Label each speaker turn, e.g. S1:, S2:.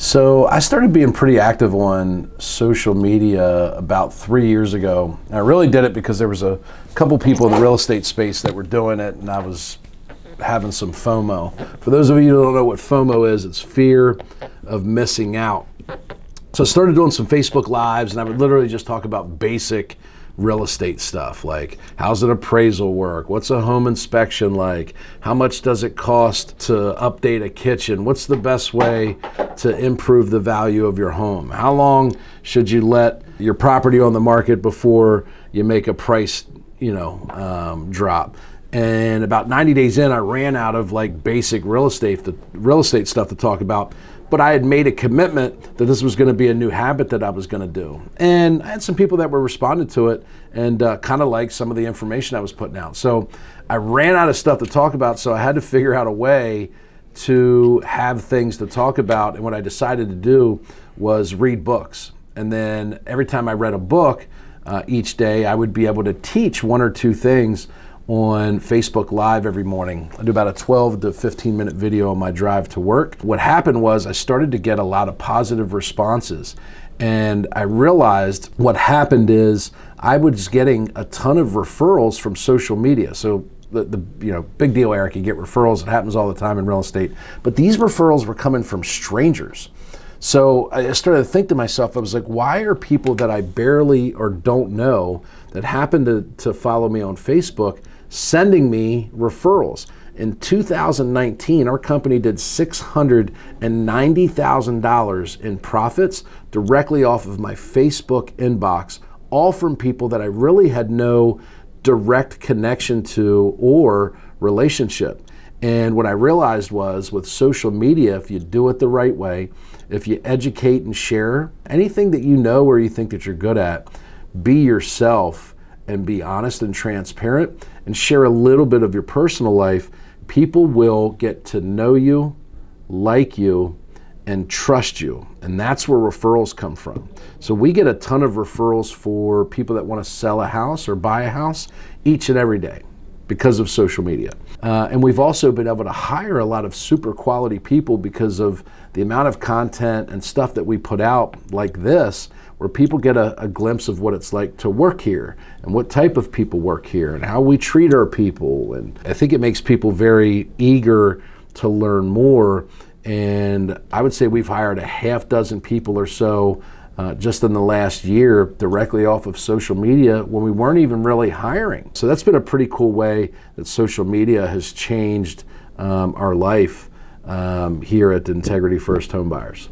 S1: So I started being pretty active on social media about 3 years ago. And I really did it because there was a couple people in the real estate space that were doing it, and I was having some FOMO. For those of you who don't know what FOMO is, it's fear of missing out. So I started doing some Facebook Lives, and I would literally just talk about basic real estate stuff, like how's an appraisal work, what's a home inspection like, how much does it cost to update a kitchen, what's the best way to improve the value of your home, how long should you let your property on the market before you make a price drop. And about 90 days in, I ran out of like basic real estate stuff to talk about. But I had made a commitment that this was going to be a new habit that I was going to do. And I had some people that were responding to it and kind of liked some of the information I was putting out. So I ran out of stuff to talk about, so I had to figure out a way to have things to talk about. And what I decided to do was read books. And then every time I read a book each day, I would be able to teach one or two things on Facebook Live every morning. I do about a 12 to 15 minute video on my drive to work. What happened was I started to get a lot of positive responses, and I realized what happened is I was getting a ton of referrals from social media. So the big deal, Eric, you get referrals. It happens all the time in real estate, but these referrals were coming from strangers. So I started to think to myself, I was like, why are people that I barely or don't know that happen to follow me on Facebook sending me referrals? In 2019, our company did $690,000 in profits directly off of my Facebook inbox, all from people that I really had no direct connection to or relationship. And what I realized was with social media, if you do it the right way, if you educate and share anything that you know or you think that you're good at, be yourself and be honest and transparent and share a little bit of your personal life, people will get to know you, like you, and trust you. And that's where referrals come from. So we get a ton of referrals for people that want to sell a house or buy a house each and every day because of social media. And we've also been able to hire a lot of super quality people because of the amount of content and stuff that we put out like this, where people get a glimpse of what it's like to work here and what type of people work here and how we treat our people. And I think it makes people very eager to learn more. And I would say we've hired a half dozen people or so just in the last year directly off of social media when we weren't even really hiring. So that's been a pretty cool way that social media has changed our life here at Integrity First Home Buyers.